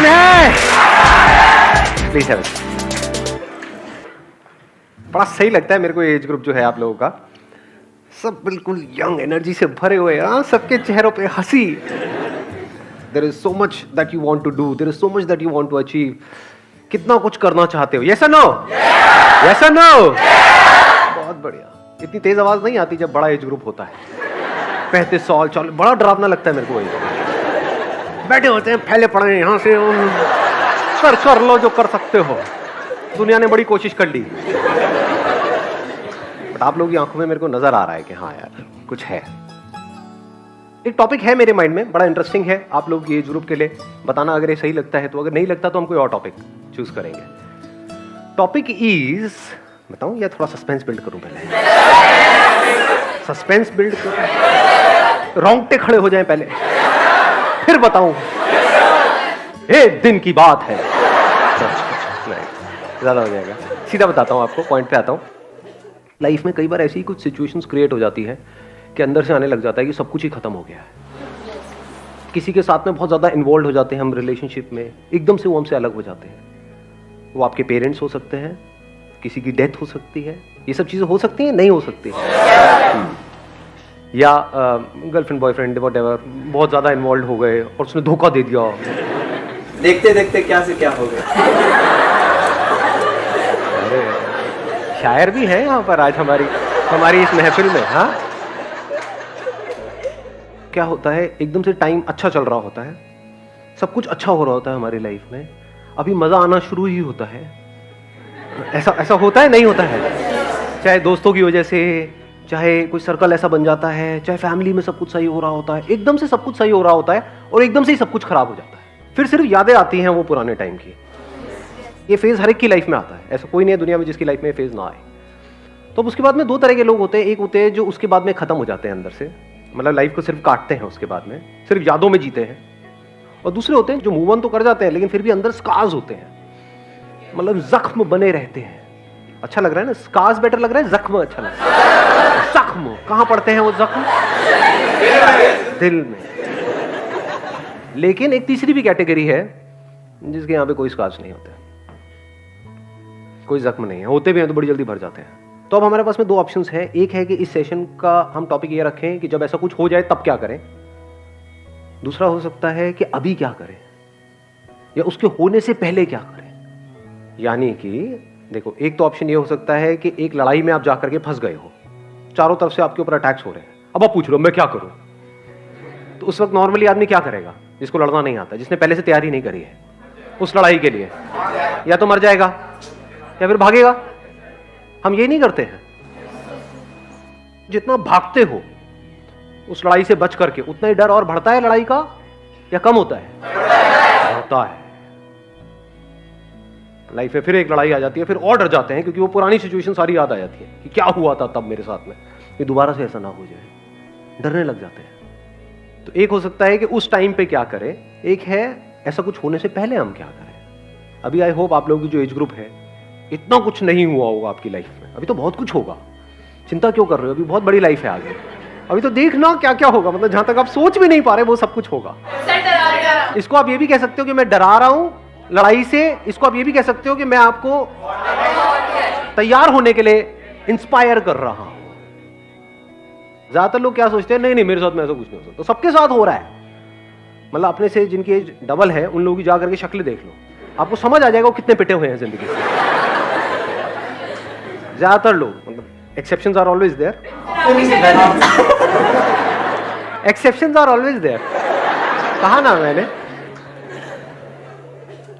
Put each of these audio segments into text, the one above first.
कौन है? Please have it. बड़ा सही लगता है मेरे को एज ग्रुप जो है आप लोगों का, सब बिल्कुल यंग एनर्जी से भरे हुए, सबके चेहरों पे हंसी। There is so much that you want to do, there is so much that you want to achieve. कितना कुछ करना चाहते हो, यस और नो? यस और नो? बहुत बढ़िया। इतनी तेज आवाज नहीं आती जब बड़ा एज ग्रुप होता है। 35 साल, बड़ा डरावना लगता है मेरे को ये। बैठे होते हैं फैले पड़े हैं यहाँ से, कर लो जो कर सकते हो, दुनिया ने बड़ी कोशिश कर ली। बट आप लोगों की आंखों में मेरे को नजर आ रहा है कि हाँ यार कुछ है। एक टॉपिक है मेरे माइंड में, बड़ा इंटरेस्टिंग है आप लोग की एज ग्रुप के लिए, बताना अगर ये सही लगता है तो, अगर नहीं लगता तो हम कोई और टॉपिक चूज करेंगे। टॉपिक इज, बताऊं या थोड़ा सस्पेंस बिल्ड करूं? पहले सस्पेंस बिल्ड करूं, रोंगटे खड़े हो जाएं पहले, फिर बताऊं। एक दिन की बात है, ज्यादा हो जाएगा, सीधा बताता हूं आपको, पॉइंट पे आता हूं। लाइफ में कई बार ऐसी कुछ सिचुएशंस क्रिएट हो जाती है कि अंदर से आने लग जाता है कि सब कुछ ही खत्म हो गया है। किसी के साथ में बहुत ज्यादा इन्वॉल्व हो जाते हैं हम रिलेशनशिप में, एकदम से वो हमसे अलग हो जाते हैं। वो आपके पेरेंट्स हो सकते हैं, किसी की डेथ हो सकती है, ये सब चीजें हो सकती हैं, नहीं हो सकती है। या गर्लफ्रेंड बॉयफ्रेंड व्हाटएवर बहुत ज्यादा इन्वॉल्व हो गए और उसने धोखा दे दिया, देखते देखते क्या से क्या हो गया। अरे शायर भी है यहाँ पर आज हमारी इस महफिल में। हाँ, क्या होता है, एकदम से टाइम अच्छा चल रहा होता है, सब कुछ अच्छा हो रहा होता है हमारी लाइफ में, अभी मजा आना शुरू ही होता है। ऐसा होता है, नहीं होता है? चाहे दोस्तों की वजह से, चाहे कोई सर्कल ऐसा बन जाता है, चाहे फैमिली में सब कुछ सही हो रहा होता है, एकदम से सब कुछ सही हो रहा होता है और एकदम से ही सब कुछ खराब हो जाता है। फिर सिर्फ यादें आती हैं वो पुराने टाइम की। ये फेज हर एक की लाइफ में आता है, ऐसा कोई नहीं है दुनिया में जिसकी लाइफ में फेज ना आए। तो उसके बाद में दो तरह के लोग होते हैं। एक होते हैं जो उसके बाद में खत्म हो जाते हैं अंदर से, मतलब लाइफ को सिर्फ काटते हैं, उसके बाद में सिर्फ यादों में जीते हैं। और दूसरे होते हैं जो मूव ऑन तो कर जाते हैं लेकिन फिर भी अंदर स्कार्स होते हैं, मतलब जख्म बने रहते हैं। अच्छा लग रहा है ना, स्कार्स बेटर लग रहा है, जख्म अच्छा लग रहा है। जख्म कहां पड़ते हैं वो जख्म? दिल में। लेकिन एक तीसरी भी कैटेगरी है जिसके यहाँ पे कोई स्कार्स नहीं होते, कोई जख्म नहीं है, होते भी हैं तो बड़ी जल्दी भर जाते हैं। तो अब हमारे पास में दो ऑप्शंस हैं। एक है कि इस सेशन का हम टॉपिक ये रखें कि जब ऐसा कुछ हो जाए तब क्या करें। दूसरा हो सकता है कि अभी क्या करें या उसके होने से पहले क्या करें। यानी कि देखो, एक तो ऑप्शन ये हो सकता है कि एक लड़ाई में आप जाकर के फंस गए हो, चारों तरफ से आपके ऊपर अटैक्स हो रहे हैं, अब आप पूछ रहे हो मैं क्या करूं। तो उस वक्त नॉर्मली आदमी क्या करेगा? जिसको लड़ना नहीं आता, जिसने पहले से तैयारी नहीं करी है उस लड़ाई के लिए, या तो मर जाएगा या फिर भागेगा। हम ये नहीं करते हैं। जितना भागते हो उस लड़ाई से बच करके, उतना ही डर और बढ़ता है लड़ाई का या कम होता है? बढ़ता है। लाइफ में फिर एक लड़ाई आ जाती है, फिर और डर जाते हैं क्योंकि वो पुरानी सिचुएशन सारी याद आ जाती है कि क्या हुआ था तब मेरे साथ में, कि दोबारा से ऐसा ना हो जाए, डरने लग जाते हैं। तो एक हो सकता है कि उस टाइम पे क्या करें, एक है ऐसा कुछ होने से पहले हम क्या करें। अभी आई होप आप लोगों की जो एज ग्रुप है, इतना कुछ नहीं हुआ होगा आपकी लाइफ में, अभी तो बहुत कुछ होगा। चिंता क्यों कर रहे हो? अभी बहुत बड़ी लाइफ है आगे, अभी तो देखना क्या क्या होगा, मतलब जहां तक आप सोच भी नहीं पा रहे वो सब कुछ होगा। इसको आप ये भी कह सकते हो कि मैं डरा रहा हूं लड़ाई से, इसको आप ये भी कह सकते हो कि मैं आपको तैयार होने के लिए इंस्पायर कर रहा हूं। ज्यादातर लोग क्या सोचते हैं, नहीं नहीं मेरे साथ में ऐसा कुछ नहीं हो सकता। तो सबके साथ हो रहा है, मतलब अपने से जिनकी एज डबल है उन लोगों की जाकर के शक्ल देख लो, आपको समझ आ जाएगा वो कितने पिटे हुए हैं जिंदगी से। ज्यादातर लोग, मतलब exceptions are always there, exceptions are always there. कहा ना मैंने।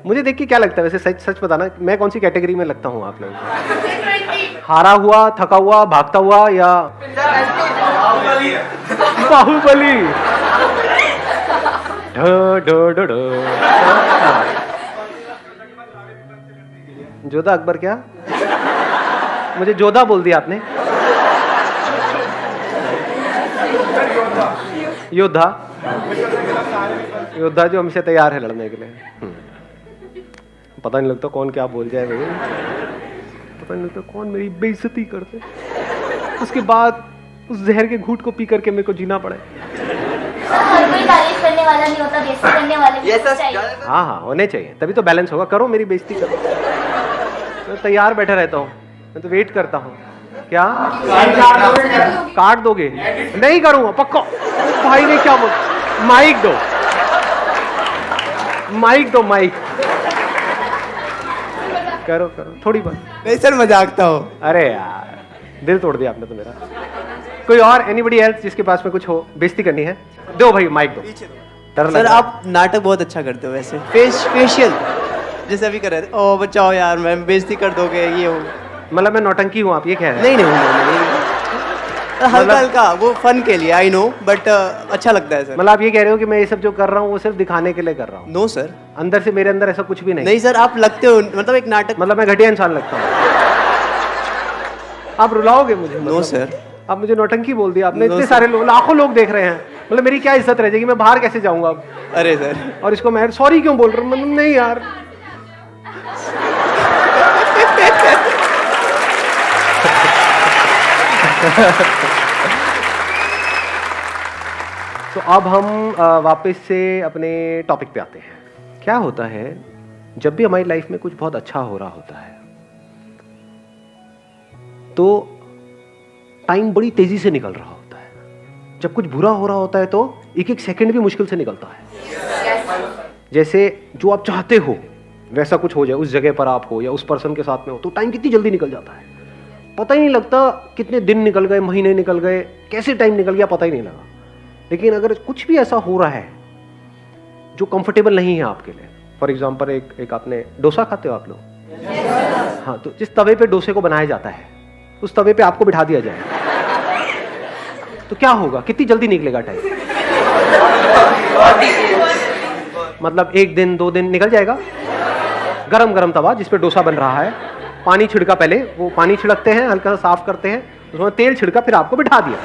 मुझे देख के क्या लगता है वैसे, सच बताना, मैं कौन सी कैटेगरी में लगता हूं आप लोगों को? हारा हुआ, थका हुआ, भागता हुआ, या बाहुबली? जोधा अकबर? क्या मुझे जोधा बोल दिया आपने? योद्धा, योद्धा जो हमसे तैयार है लड़ने के लिए। पता नहीं लगता कौन क्या बोल जाए भाई, पता नहीं लगता कौन मेरी बेइज्जती करते, उसके बाद उस जहर के घूंट को पी करके मेरे को जीना पड़े। कोई तारीफ करने करने वाला नहीं होता, बेइज्जती करने वाले भी ये सब चाहिए। हाँ हाँ होने चाहिए, तभी तो बैलेंस होगा। करो मेरी बेइज्जती करो, मैं तैयार बैठा रहता हूँ, मैं तो वेट करता हूँ। क्या काट दोगे? नहीं करूंगा पक्का। भाई ने क्या बोला? माइक दो, माइक दो, माइक। करो करो थोड़ी बात। नहीं सर, मजाकता हो। अरे यार दिल तोड़ दिया आपने तो मेरा। कोई और एनीबडी एल्स जिसके पास में कुछ हो, बेइज्जती करनी है? दो भाई माइक दो। डर लग सर रहा है। आप नाटक बहुत अच्छा करते हो वैसे। फेशियल जैसे अभी कर रहे थे, ओ बचाओ यार, मैं बेइज्जती कर दोगे, ये हो। मतलब मैं नौटंकी हूँ, आप ये कह रहे हैं? नहीं हल्का हल्का वो फन के लिए, आई नो, बट अच्छा लगता है सर। मतलब आप ये कह रहे हो कि मैं ये सब जो कर रहा हूँ वो सिर्फ दिखाने के लिए कर रहा हूँ? No sir. अंदर से मेरे अंदर ऐसा कुछ भी नहीं। नहीं सर, आप लगते हो मतलब एक नाटक। मतलब मैं घटिया इंसान लगता हूँ? आप रुलाओगे मुझे? No sir. आप मुझे नौटंकी बोल दिया आपने। No, इतने sir. सारे लोग, लाखों लोग देख रहे हैं, मतलब मेरी क्या इज्जत रह जाएगी? मैं बाहर कैसे जाऊंगा अब? अरे सर, और इसको मैं सॉरी क्यों बोल रहा हूँ? मतलब नहीं यार। तो अब हम वापस से अपने टॉपिक पे आते हैं। क्या होता है जब भी हमारी लाइफ में कुछ बहुत अच्छा हो रहा होता है तो टाइम बड़ी तेजी से निकल रहा होता है। जब कुछ बुरा हो रहा होता है तो एक एक सेकंड भी मुश्किल से निकलता है। जैसे जो आप चाहते हो वैसा कुछ हो जाए, उस जगह पर आप हो या उस पर्सन के साथ में हो, तो टाइम कितनी जल्दी निकल जाता है, पता ही नहीं लगता। कितने दिन निकल गए, महीने निकल गए, कैसे टाइम निकल गया पता ही नहीं लगा। लेकिन अगर कुछ भी ऐसा हो रहा है जो कंफर्टेबल नहीं है आपके लिए, फॉर एग्जाम्पल एक आपने डोसा खाते हो आप लोग? हाँ, तो जिस तवे पे डोसे को बनाया जाता है उस तवे पे आपको बिठा दिया जाए तो क्या होगा? कितनी जल्दी निकलेगा टाइम? मतलब 1 दिन 2 दिन निकल जाएगा। गरम गरम तवा जिस पे डोसा बन रहा है, पानी छिड़का, पहले वो पानी छिड़कते हैं, हल्का सा साफ करते हैं, उसमें तेल छिड़का, फिर आपको बिठा दिया।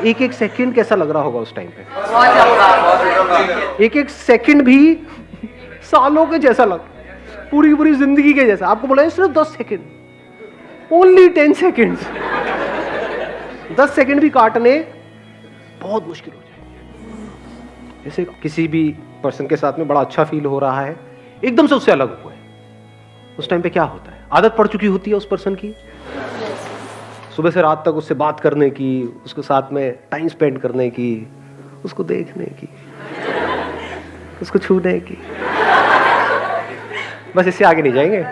एक एक सेकंड कैसा लग रहा होगा उस टाइम पे? एक एक सेकंड भी सालों के जैसा लग, पूरी पूरी जिंदगी के जैसा। आपको बोला सिर्फ 10 सेकंड, ओनली 10 सेकंड। 10 सेकंड भी काटने बहुत मुश्किल हो जाएंगे। जैसे किसी भी पर्सन के साथ में बड़ा अच्छा फील हो रहा है, एकदम से उससे अलग हुए, उस टाइम पे क्या होता है? आदत पड़ चुकी होती है उस पर्सन की, सुबह से रात तक उससे बात करने की, उसके साथ में टाइम स्पेंड करने की, उसको देखने की, उसको छूने की, बस इससे आगे नहीं जाएंगे।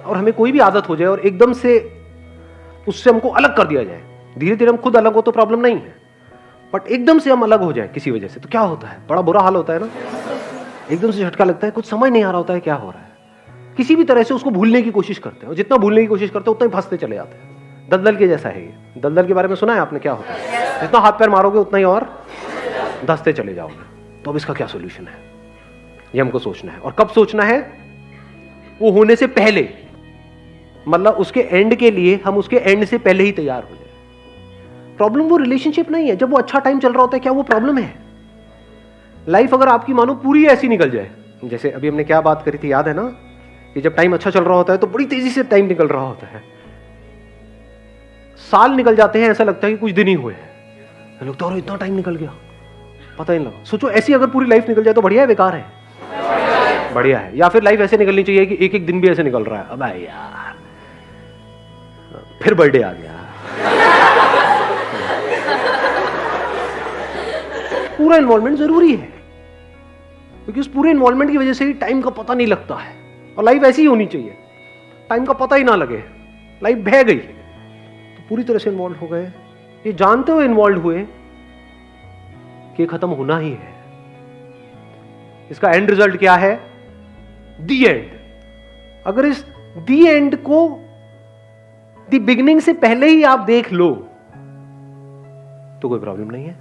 और हमें कोई भी आदत हो जाए और एकदम से उससे हमको अलग कर दिया जाए, धीरे धीरे हम खुद अलग हो तो प्रॉब्लम नहीं है, बट एकदम से हम अलग हो जाए किसी वजह से तो क्या होता है? बड़ा बुरा हाल होता है ना। एकदम से झटका लगता है, कुछ समझ नहीं आ रहा होता है क्या हो रहा है। किसी भी तरह से उसको भूलने की कोशिश करते हैं, और जितना भूलने की कोशिश करते हैं उतना ही फंसते चले जाते हैं। दलदल के जैसा है ये। दलदल के बारे में सुना है आपने? क्या होता है? जितना हाथ पैर मारोगे उतना ही और धंसते चले जाओगे। तो अब इसका क्या सोल्यूशन है, ये हमको सोचना है। और कब सोचना है? वो होने से पहले, मतलब उसके एंड के लिए हम उसके एंड से पहले ही तैयार हो जाए। प्रॉब्लम वो रिलेशनशिप नहीं है, जब वो अच्छा टाइम चल रहा होता है, क्या वो प्रॉब्लम है? लाइफ अगर आपकी मानो पूरी ऐसी निकल जाए, जैसे अभी हमने क्या बात करी थी, याद है ना? कि जब टाइम अच्छा चल रहा होता है तो बड़ी तेजी से टाइम निकल रहा होता है, साल निकल जाते हैं, ऐसा लगता है कि कुछ दिन ही हुए हैं। लगता है इतना टाइम निकल गया, पता ही नहीं लगा। सोचो ऐसी अगर पूरी लाइफ निकल जाए तो बढ़िया है, बेकार है? बढ़िया है। या फिर लाइफ ऐसे निकलनी चाहिए कि एक एक दिन भी ऐसे निकल रहा है, अब यार फिर बर्थडे आ गया। पूरा इन्वॉल्वमेंट जरूरी है, क्योंकि उस पूरे इन्वॉल्वमेंट की वजह से ही टाइम का पता नहीं लगता है। और लाइफ ऐसी ही होनी चाहिए, टाइम का पता ही ना लगे, लाइफ बह गई तो पूरी तरह से इन्वॉल्व हो गए, ये जानते हुए इन्वॉल्व हुए कि खत्म होना ही है। इसका एंड रिजल्ट क्या है? दी एंड। अगर इस दी एंड को दी बिगिनिंग से पहले ही आप देख लो तो कोई प्रॉब्लम नहीं है।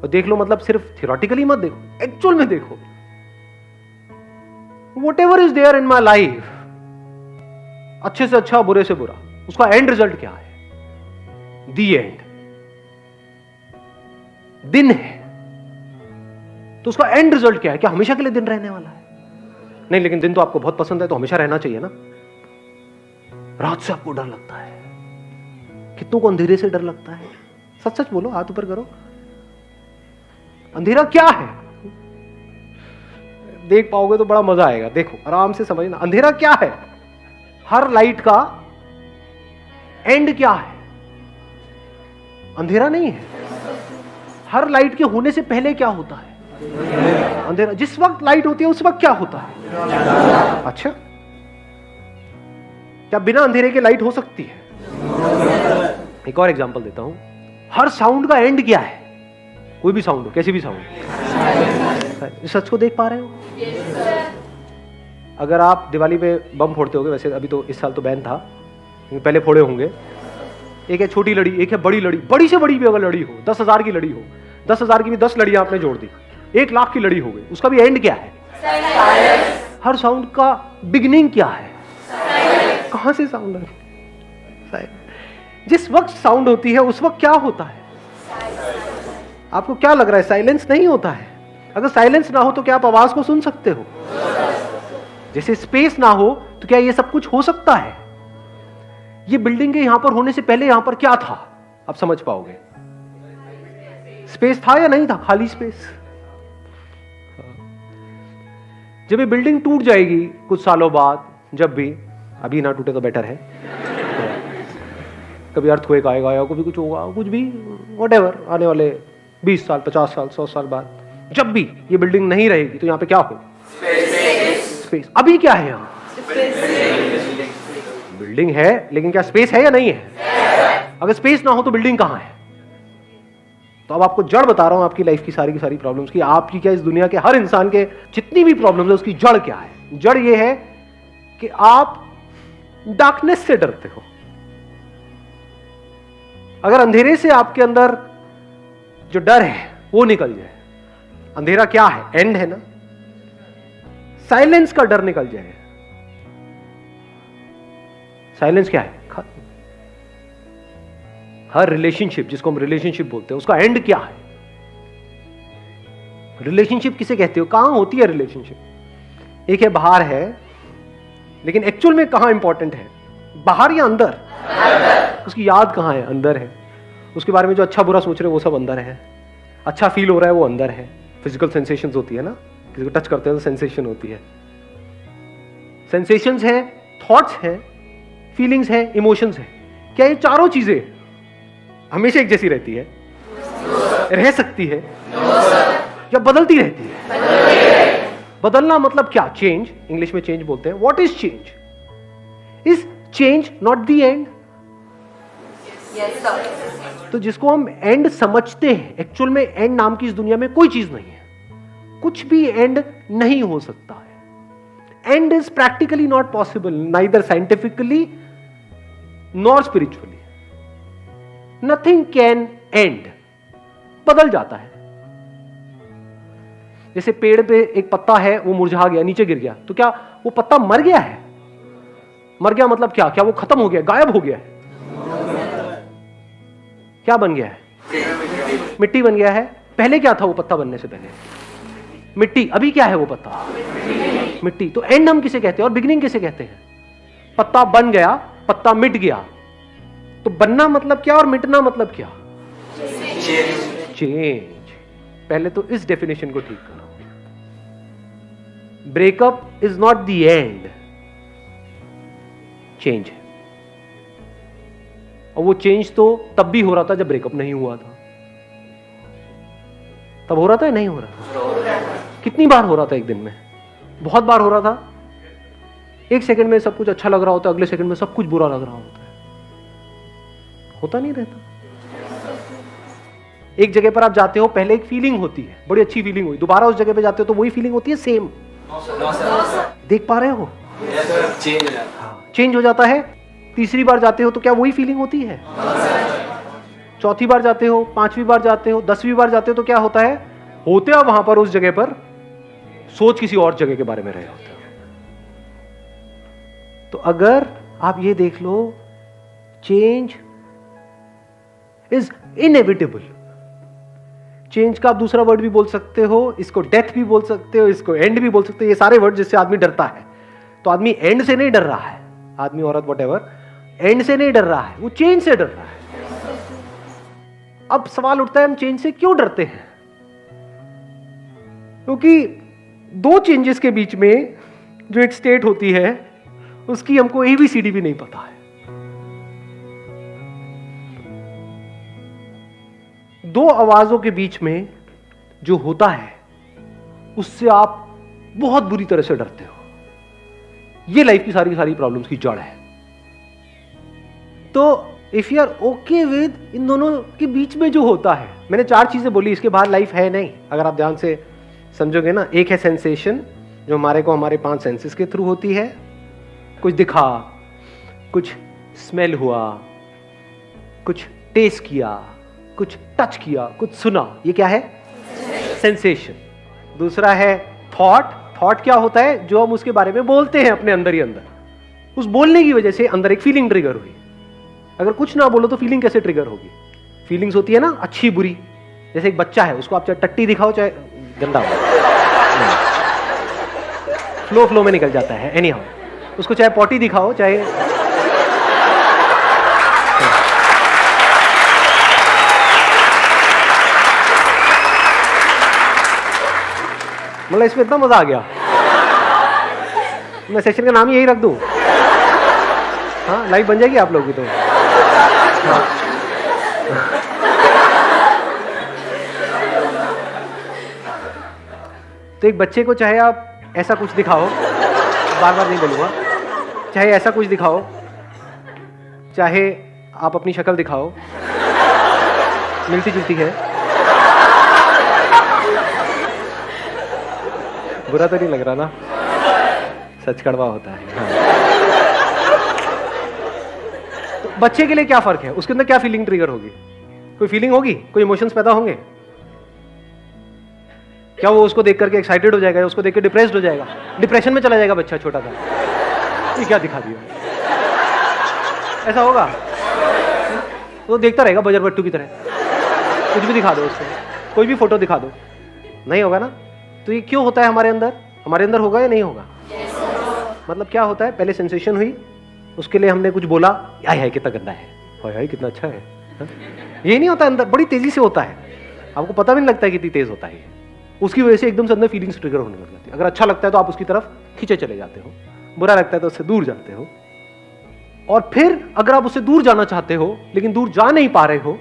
और देख लो मतलब सिर्फ थियोरेटिकली मत देखो, एक्चुअल में देखो। Whatever is there in my life, अच्छे से अच्छा, बुरे से बुरा, उसका एंड रिजल्ट क्या है? दी एंड। दिन है तो उसका एंड रिजल्ट क्या है? क्या हमेशा के लिए दिन रहने वाला है? नहीं, लेकिन दिन तो आपको बहुत पसंद है तो हमेशा रहना चाहिए ना। रात से आपको डर लगता है, कितनों को अंधेरे से डर लगता है, सच सच बोलो, हाथ ऊपर करो। अंधेरा क्या है? देख पाओगे तो बड़ा मजा आएगा। देखो आराम से समझना, अंधेरा क्या है? हर लाइट का एंड क्या है? अंधेरा नहीं है। हर लाइट के होने से पहले क्या होता है? अंधेरा। जिस वक्त लाइट होती है उस वक्त क्या होता है? अच्छा, क्या बिना अंधेरे के लाइट हो सकती है? एक और एग्जांपल देता हूं। हर साउंड का एंड क्या है? कोई भी साउंड हो, कैसी भी साउंड। सच को देख पा रहे हो? अगर आप दिवाली पे बम फोड़ते होगे, वैसे अभी तो इस साल तो बैन था, पहले फोड़े होंगे। एक है छोटी लड़ी, एक है बड़ी लड़ी। बड़ी से बड़ी भी अगर लड़ी हो, 10,000 की लड़ी हो, 10,000 की भी 10 लड़ियां आपने जोड़ दी, 1,00,000 की लड़ी हो गई। उसका भी एंड क्या है? हर साउंड का बिगिनिंग क्या है? कहां से साउंड है? जिस वक्त साउंड होती है उस वक्त क्या होता है? आपको क्या लग रहा है? साइलेंस नहीं होता है। अगर साइलेंस ना हो तो क्या आप आवाज को सुन सकते हो? जैसे स्पेस ना हो तो क्या ये सब कुछ हो सकता है? ये बिल्डिंग के यहां पर होने से पहले यहां पर क्या था? आप समझ पाओगे। स्पेस था या नहीं था? खाली स्पेस। जब ये बिल्डिंग टूट जाएगी कुछ सालों बाद, जब भी, अभी ना टूटे तो बेटर है, कभी अर्थक्वेक आएगा या कभी कुछ होगा, कुछ भी, व्हाटएवर, आने वाले 20 साल, 50 साल, 100 साल बाद जब भी ये बिल्डिंग नहीं रहेगी तो यहां पे क्या हो? स्पेस। अभी क्या है यहां? बिल्डिंग है, लेकिन क्या स्पेस है या नहीं है? अगर स्पेस ना हो तो बिल्डिंग कहां है? तो अब आपको जड़ बता रहा हूं आपकी लाइफ की सारी प्रॉब्लम्स की, आपकी क्या, इस दुनिया के हर इंसान के जितनी भी प्रॉब्लम्स है उसकी जड़ क्या है? जड़ ये है कि आप डार्कनेस से डरते हो। अगर अंधेरे से आपके अंदर जो डर है वो निकल जाए, अंधेरा क्या है? एंड है ना। साइलेंस का डर निकल जाए। साइलेंस क्या है? खत्म। हर रिलेशनशिप, जिसको हम रिलेशनशिप बोलते हैं, उसका एंड क्या है? रिलेशनशिप किसे कहते हो? कहां होती है रिलेशनशिप? एक है बाहर है, लेकिन एक्चुअल में कहां इंपॉर्टेंट है? बाहर या अंदर? उसकी याद कहां है? अंदर है। उसके बारे में जो अच्छा बुरा सोच रहे हो वो सब अंदर है। अच्छा फील हो रहा है वो अंदर है। फिजिकल सेंसेशंस होती है ना, किसी को टच करते हैं तो सेंसेशन होती है। सेंसेशंस है, थॉट्स है, फीलिंग्स है, इमोशंस है। क्या ये चारों चीजें हमेशा एक जैसी रहती है? रह सकती है या बदलती रहती है? बदलना मतलब क्या? चेंज। इंग्लिश में चेंज बोलते हैं। What is change? Is change not the end? तो जिसको हम एंड समझते हैं, एक्चुअल में एंड नाम की इस दुनिया में कोई चीज नहीं है। कुछ भी एंड नहीं हो सकता है। And is practically not possible, neither scientifically nor spiritually. Nothing can and. बदल जाता है। जैसे पेड़ पे एक पत्ता है, वो मुरझा गया, नीचे गिर गया, तो क्या वो पत्ता मर गया है? मर गया मतलब क्या? क्या वो खत्म हो गया, गायब हो गया है? क्या बन गया है? मिट्टी बन गया है। पहले क्या था वो पत्ता बनने से पहले? मिट्टी। अभी क्या है वो पत्ता? मिट्टी। तो एंड हम किसे कहते हैं और बिगिनिंग किसे कहते हैं? पत्ता बन गया, पत्ता मिट गया। तो बनना मतलब क्या और मिटना मतलब क्या? चेंज। पहले तो इस डेफिनेशन को ठीक करो। Breakup is not the end, change है। और वो चेंज तो तब भी हो रहा था जब ब्रेकअप नहीं हुआ था। तब हो रहा था या नहीं हो रहा था? कितनी बार हो रहा था एक दिन में? बहुत बार हो रहा था। एक सेकंड में सब कुछ अच्छा लग रहा होता है, अगले सेकंड में सब कुछ बुरा लग रहा होता है। होता नहीं रहता। एक जगह पर आप जाते हो, पहले एक फीलिंग होती है, बड़ी अच्छी फीलिंग हुई, दोबारा उस जगह पे जाते हो तो वही फीलिंग होती है सेम। देख पा रहे हो? चेंज हो जाता है। तीसरी बार जाते हो तो क्या वही फीलिंग होती है? चौथी बार जाते हो, 5वीं बार जाते हो, 10वीं बार जाते हो तो क्या होता है? होते हो वहां पर, उस जगह पर सोच किसी और जगह के बारे में रहे होते हो। तो अगर आप ये देख लो, चेंज इज इनएविटेबल। चेंज का आप दूसरा वर्ड भी बोल सकते हो, इसको डेथ भी बोल सकते हो, इसको एंड भी बोल सकते हो। ये सारे वर्ड जिससे आदमी डरता है। तो आदमी एंड से नहीं डर रहा है, आदमी औरत व्हाटएवर एंड से नहीं डर रहा है, वो चेंज से डर रहा है। अब सवाल उठता है हम चेंज से क्यों डरते हैं? क्योंकि दो चेंजेस के बीच में जो एक स्टेट होती है उसकी हमको ABCD भी नहीं पता है। दो आवाजों के बीच में जो होता है उससे आप बहुत बुरी तरह से डरते हो। ये लाइफ की सारी प्रॉब्लम्स की जड़ है। तो if you are okay with इन दोनों के बीच में जो होता है, मैंने 4 चीजें बोली, इसके बाहर लाइफ है नहीं। अगर आप ध्यान से समझोगे ना, एक है सेंसेशन जो हमारे 5 सेंसेस के थ्रू होती है। कुछ दिखा, कुछ स्मेल हुआ, कुछ टेस्ट किया, कुछ टच किया, कुछ सुना, ये क्या है? सेंसेशन। दूसरा है थॉट। थॉट क्या होता है? जो हम उसके बारे में बोलते हैं अपने अंदर ही अंदर। उस बोलने की वजह से अंदर एक फीलिंग ट्रिगर हुई। अगर कुछ ना बोलो तो फीलिंग कैसे ट्रिगर होगी? फीलिंग्स होती है ना, अच्छी बुरी। जैसे एक बच्चा है, उसको आप चाहे टट्टी दिखाओ चाहे गंदा हो, फ्लो में निकल जाता है। एनी हाउ, उसको चाहे पॉटी दिखाओ चाहे मतलब इसमें इतना मजा आ गया, मैं सेशन का नाम यही रख दूं। हाँ, लाइव बन जाएगी आप लोगों की तो। हाँ। तो एक बच्चे को चाहे आप ऐसा कुछ दिखाओ, बार बार नहीं बोलूंगा, चाहे ऐसा कुछ दिखाओ, चाहे आप अपनी शक्ल दिखाओ, मिलती जुलती है, बुरा तो नहीं लग रहा ना? सच कड़वा होता है। हाँ। तो बच्चे के लिए क्या फर्क है? उसके अंदर क्या फीलिंग ट्रिगर होगी? कोई फीलिंग होगी, कोई इमोशंस पैदा होंगे? क्या वो उसको देख करके एक्साइटेड हो जाएगा या उसको देख के डिप्रेस्ड हो जाएगा? डिप्रेशन में चला जाएगा बच्चा छोटा सा, ये क्या दिखा दिया? ऐसा होगा? वो देखता रहेगा बजर बट्टू की तरह, कुछ भी दिखा दो उसको, कोई भी फोटो दिखा दो, नहीं होगा ना? तो ये क्यों होता है हमारे अंदर? हमारे अंदर होगा या नहीं होगा? मतलब क्या होता है? पहले सेंसेशन हुई, उसके लिए हमने कुछ बोला, हाय हाय कितना गंदा है, हाय हाय कितना अच्छा है। हा? ये नहीं होता, अंदर बड़ी तेजी से होता है, आपको पता भी नहीं लगता है कितनी तेज होता है। उसकी वजह से एकदम से अंदर फीलिंग्स ट्रिगर होने लग जाती है। अगर अच्छा लगता है तो आप उसकी तरफ खींचे चले जाते हो, बुरा लगता है तो उससे दूर जाते हो। और फिर अगर आप उससे दूर जाना चाहते हो लेकिन दूर जा नहीं पा रहे हो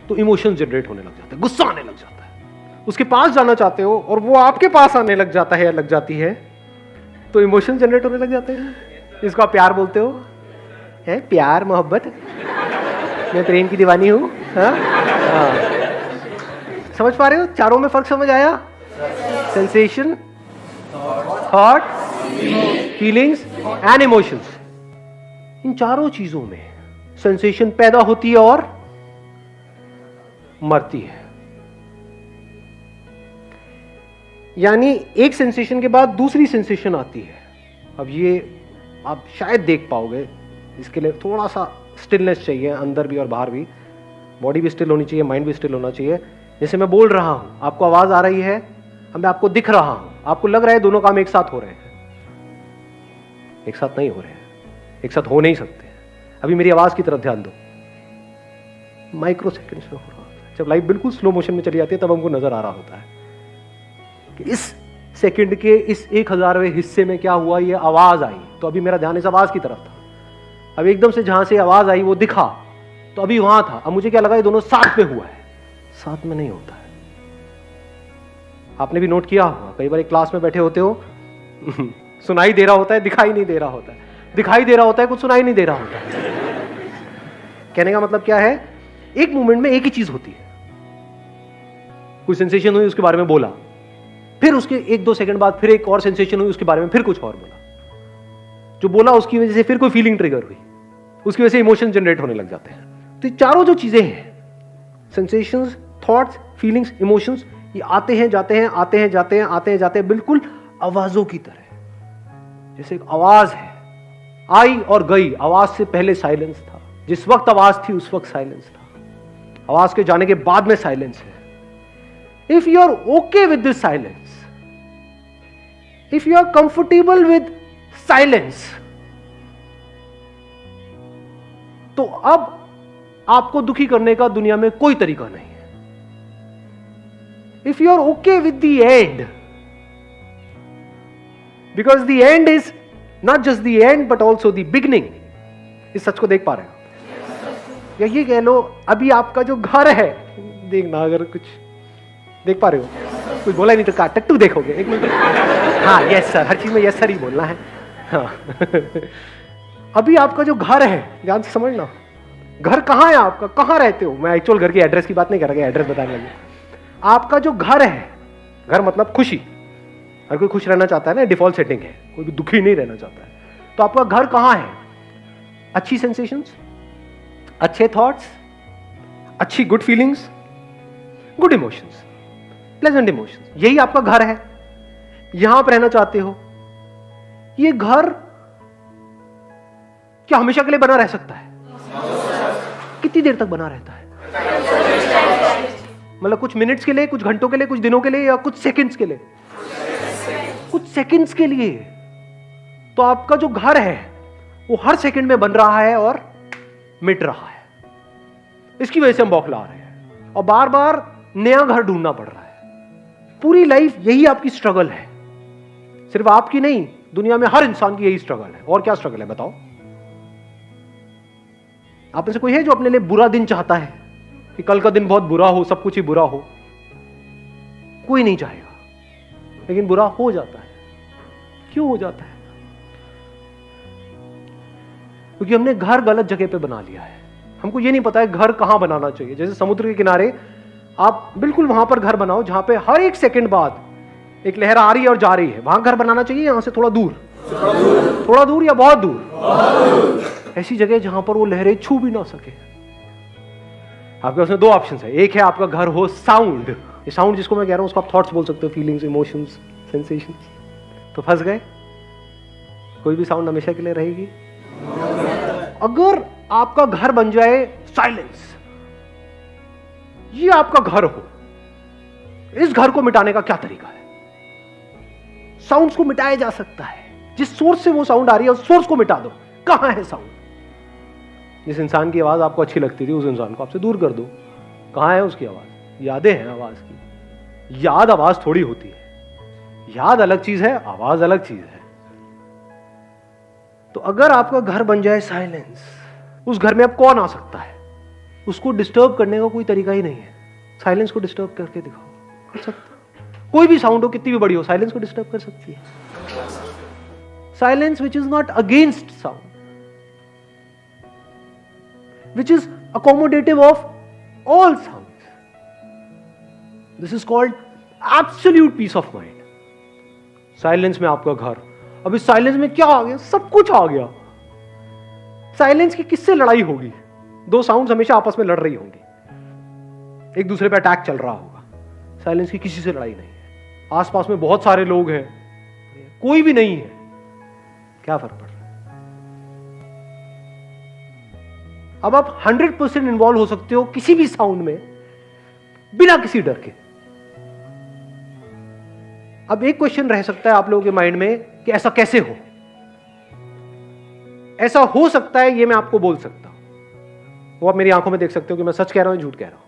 तो इमोशन जनरेट होने लग जाता है, गुस्सा आने लग जाता है। उसके पास जाना चाहते हो और वो आपके पास आने लग जाता है या लग जाती है तो इमोशन जनरेट होने लग जाते हैं। इसको आप प्यार बोलते हो, है प्यार, मोहब्बत, मैं प्रेम की दीवानी हूं। हाँ? हाँ। समझ पा रहे हो? चारों में फर्क समझ आया? Sensation, thought, feelings and emotions. इन चारों चीजों में सेंसेशन पैदा होती है और मरती है। यानी एक सेंसेशन के बाद दूसरी सेंसेशन आती है। अब ये आप शायद देख पाओगे, इसके लिए थोड़ा सा स्टिलनेस चाहिए, अंदर भी और बाहर भी। बॉडी भी स्टिल होनी चाहिए, माइंड भी स्टिल होना चाहिए। जैसे मैं बोल रहा हूं, आपको आवाज आ रही है, अब मैं आपको दिख रहा हूं, आपको लग रहा है दोनों काम एक साथ हो रहे हैं। एक साथ नहीं हो रहे हैं, एक साथ हो नहीं सकते। अभी मेरी आवाज की तरफ ध्यान दो, माइक्रो सेकेंड्स में हो रहा होता है। जब लाइफ बिल्कुल स्लो मोशन में चली जाती है तब हमको नजर आ रहा होता है कि इस सेकंड के इस 1000वें हिस्से में क्या हुआ, ये आवाज आई, तो अभी मेरा ध्यान इस आवाज की तरफ था। अब एकदम से जहां से आवाज आई वो दिखा, तो अभी वहां था। अब मुझे क्या लगा, ये दोनों साथ में हुआ है। साथ में नहीं होता है। आपने भी नोट किया होगा, कई बार एक क्लास में बैठे होते हो सुनाई दे रहा होता है, दिखाई नहीं दे रहा होता है, दिखाई दे रहा होता है, कुछ सुनाई नहीं दे रहा होता है। कहने का मतलब क्या है, एक मोमेंट में एक ही चीज होती है। कोई सेंसेशन हुई, उसके बारे में बोला, फिर उसके 1-2 सेकंड बाद फिर एक और सेंसेशन हुई, उसके बारे में फिर कुछ और बोला। जो बोला उसकी वजह से फिर कोई फीलिंग ट्रिगर हुई, उसकी वजह से इमोशन जनरेट होने लग जाते हैं। तो चारों जो चीजें हैं, सेंसेशंस, थॉट्स, फीलिंग्स, इमोशंस, ये आते हैं जाते हैं, आते हैं जाते हैं, आते हैं जाते हैं, बिल्कुल आवाजों की तरह। जैसे एक आवाज है, आई और गई। आवाज से पहले साइलेंस था, जिस वक्त आवाज थी उस वक्त साइलेंस था, आवाज के जाने के बाद में साइलेंस है। If you are okay with this silence, if you are comfortable with silence, तो अब आपको दुखी करने का दुनिया में कोई तरीका नहीं है। If you are okay with the end, because the end is not just the end but also the beginning. इस सच को देख पा रहे हो? या ये कह लो, अभी आपका जो घर है, देखना अगर कुछ देख पा रहे हो, कुछ बोला ही नहीं तो का टट्टू देखोगे। एक मिनट, हाँ यस सर, हर चीज में यस सर ही बोलना है। हाँ अभी आपका जो घर है, ध्यान से समझना, घर कहाँ है आपका, कहाँ रहते हो? मैं एक्चुअल घर की एड्रेस की बात नहीं कर रहा, एड्रेस बताने लगे। आपका जो घर है, घर मतलब खुशी, हर कोई खुश रहना चाहता है ना, डिफॉल्ट सेटिंग है, कोई भी दुखी नहीं रहना चाहता है। तो आपका घर कहाँ है? अच्छी सेंसेशंस, अच्छे थॉट्स, अच्छी good feelings, good emotions, pleasant emotions, यही आपका घर है। यहां पर रहना चाहते हो। ये घर क्या हमेशा के लिए बना रह सकता है? कितनी देर तक बना रहता है? मतलब कुछ मिनट्स के लिए, कुछ घंटों के लिए, कुछ दिनों के लिए, या कुछ सेकंड्स के लिए? कुछ सेकंड्स के लिए। तो आपका जो घर है वो हर सेकंड में बन रहा है और मिट रहा है। इसकी वजह से हम बौखला रहे हैं और बार बार नया घर ढूंढना पड़ रहा है। पूरी लाइफ यही आपकी स्ट्रगल है, सिर्फ आपकी नहीं, दुनिया में हर इंसान की यही स्ट्रगल है। और क्या स्ट्रगल है बताओ? आप में से कोई है जो अपने लिए बुरा दिन चाहता है कि कल का दिन बहुत बुरा हो, सब कुछ ही बुरा हो? कोई नहीं चाहेगा, लेकिन बुरा हो जाता है। क्यों हो जाता है? क्योंकि हमने घर गलत जगह पे बना लिया है। हमको ये नहीं पता है घर कहां बनाना चाहिए। जैसे समुद्र के किनारे आप बिल्कुल वहां पर घर बनाओ जहां पे हर एक सेकंड बाद एक लहर आ रही है और जा रही है, वहां घर बनाना चाहिए। यहां से थोड़ा दूर, थोड़ा दूर या बहुत दूर, ऐसी जगह जहां पर वो लहरें छू भी ना सके। आपके पास में दो ऑप्शन है। एक है आपका घर हो साउंड, ये साउंड जिसको मैं कह रहा हूं उसको आप थॉट्स बोल सकते हो, फीलिंग्स, इमोशंस, सेंसेशंस। तो फंस गए, कोई भी साउंड हमेशा के लिए रहेगी। अगर आपका घर बन जाए साइलेंस, ये आपका घर हो, इस घर को मिटाने का क्या तरीका है? साउंड्स को मिटाया जा सकता है। जिस सोर्स से वो साउंड आ रही है उस सोर्स को मिटा दो। कहां है साउंड? जिस इंसान की आवाज आपको अच्छी लगती थी उस इंसान को आपसे दूर कर दो। कहां है उसकी आवाज? यादें हैं आवाज की। याद आवाज थोड़ी होती है, याद अलग चीज है, आवाज अलग चीज है। तो अगर आपका घर बन जाए साइलेंस, उस घर में अब कौन आ सकता है? उसको डिस्टर्ब करने का कोई तरीका ही नहीं है। साइलेंस को डिस्टर्ब करके दिखाओ, कर सकता। कोई भी साउंड हो, कितनी भी बड़ी हो, साइलेंस को डिस्टर्ब कर सकती है। Silence which is not against sound, which is accommodative of all sounds. This is called absolute peace of mind. Silence में आपका घर। अब इस साइलेंस में क्या आ गया? सब कुछ आ गया। साइलेंस की किससे लड़ाई होगी? दो साउंड्स हमेशा आपस में लड़ रही होंगी, एक दूसरे पे अटैक चल रहा होगा। साइलेंस की किसी से लड़ाई नहीं है। आसपास में बहुत सारे लोग हैं, कोई भी नहीं है, क्या फर्क पड़ रहा है? अब आप 100% इन्वॉल्व हो सकते हो किसी भी साउंड में बिना किसी डर के। अब एक क्वेश्चन रह सकता है आप लोगों के माइंड में कि ऐसा कैसे हो? ऐसा हो सकता है, ये मैं आपको बोल सकता हूं। वो आप मेरी आंखों में देख सकते हो कि मैं सच कह रहा हूं, झूठ कह रहा हूं।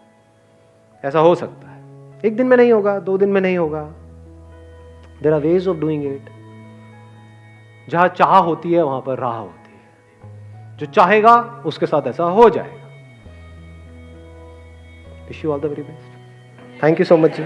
ऐसा हो सकता है, एक दिन में नहीं होगा, 2 दिन में नहीं होगा। There are ways of doing it. जहां चाह होती है वहां पर राह होती है। जो चाहेगा उसके साथ ऐसा हो जाएगा। Wish you all the very best. Thank you so much ji.